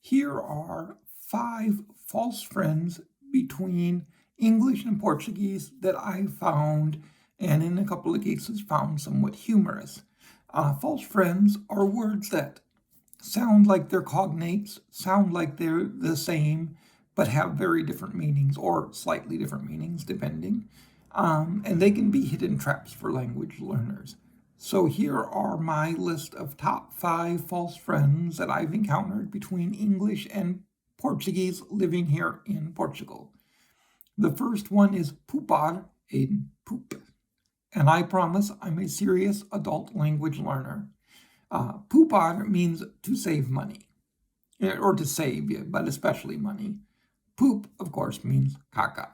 Here are 5 false friends between English and Portuguese that I found, and in a couple of cases found somewhat humorous. False friends are words that sound like they're cognates, sound like they're the same, but have very different meanings or slightly different meanings depending. And they can be hidden traps for language learners. So here are my list of top 5 false friends that I've encountered between English and Portuguese living here in Portugal. The first one is poupar and poop. And I promise I'm a serious adult language learner. Poupar means to save money, or to save, but especially money. Poop, of course, means caca.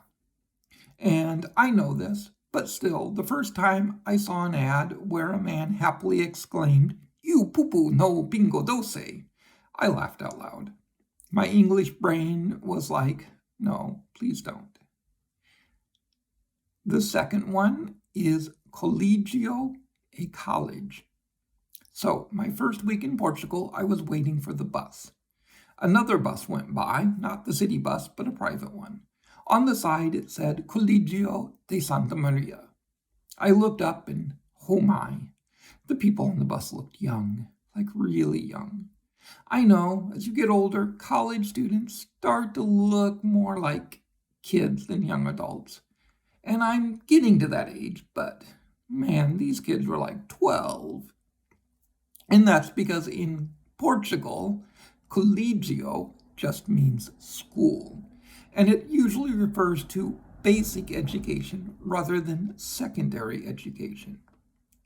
And I know this, but still, the first time I saw an ad where a man happily exclaimed, "You poo-poo no bingo doce," I laughed out loud. My English brain was like, no, please don't. The second one is collegio, a college. So, my first week in Portugal, I was waiting for the bus. Another bus went by, not the city bus, but a private one. On the side, it said Collegio de Santa Maria. I looked up and, oh my, the people on the bus looked young, like really young. I know, as you get older, college students start to look more like kids than young adults. And I'm getting to that age, but man, these kids were like 12. And that's because in Portugal, collegio just means school. And it usually refers to basic education rather than secondary education.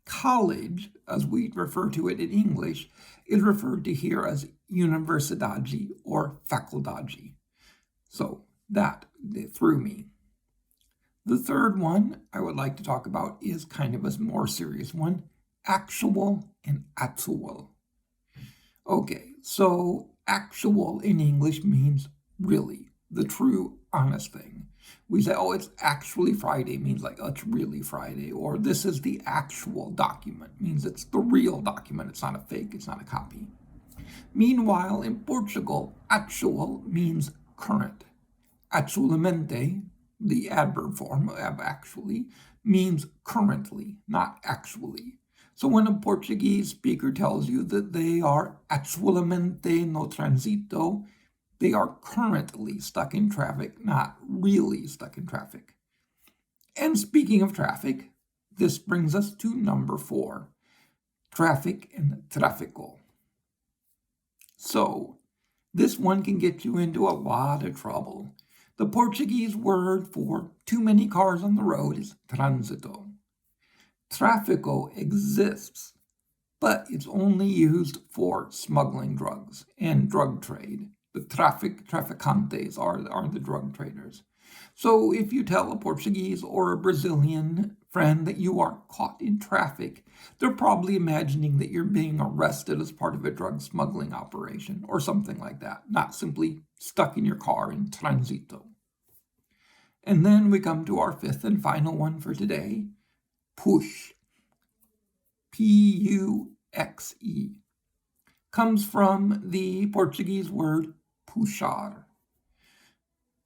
College, as we refer to it in English, is referred to here as universidade or faculdade. So that threw me. The third one I would like to talk about is kind of a more serious one, actual and atual. Okay, so actual in English means really, the true, honest thing. We say, oh, it's actually Friday, means like, oh, it's really Friday. Or this is the actual document, means it's the real document. It's not a fake, it's not a copy. Meanwhile, in Portugal, actual means current. Actualmente, the adverb form of actually, means currently, not actually. So when a Portuguese speaker tells you that they are actualmente no transito, they are currently stuck in traffic, not really stuck in traffic. And speaking of traffic, this brings us to number 4, traffic and tráfico. So, this one can get you into a lot of trouble. The Portuguese word for too many cars on the road is trânsito. Tráfico exists, but it's only used for smuggling drugs and drug trade. The traficantes are the drug traders. So if you tell a Portuguese or a Brazilian friend that you are caught in traffic, they're probably imagining that you're being arrested as part of a drug smuggling operation or something like that, not simply stuck in your car in transito. And then we come to our 5th and final one for today, push. P-U-X-E. Comes from the Portuguese word puxar.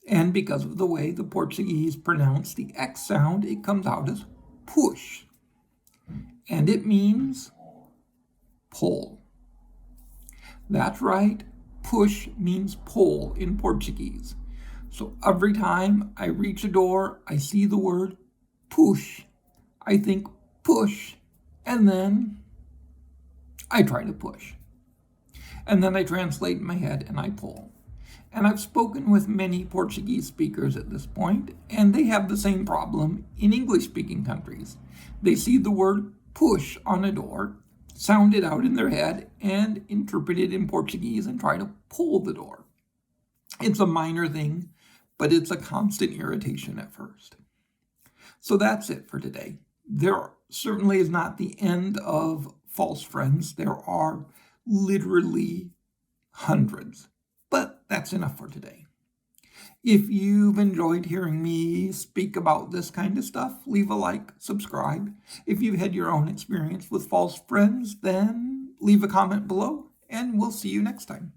And because of the way the Portuguese pronounce the X sound, it comes out as push. And it means pull. That's right, push means pull in Portuguese. So every time I reach a door, I see the word push. I think push, and then I try to push. And then I translate in my head and I pull. And I've spoken with many Portuguese speakers at this point, and they have the same problem in English-speaking countries. They see the word push on a door, sound it out in their head, and interpret it in Portuguese and try to pull the door. It's a minor thing, but it's a constant irritation at first. So that's it for today. There certainly is not the end of false friends. There are literally hundreds. But that's enough for today. If you've enjoyed hearing me speak about this kind of stuff, leave a like, subscribe. If you've had your own experience with false friends, then leave a comment below, and we'll see you next time.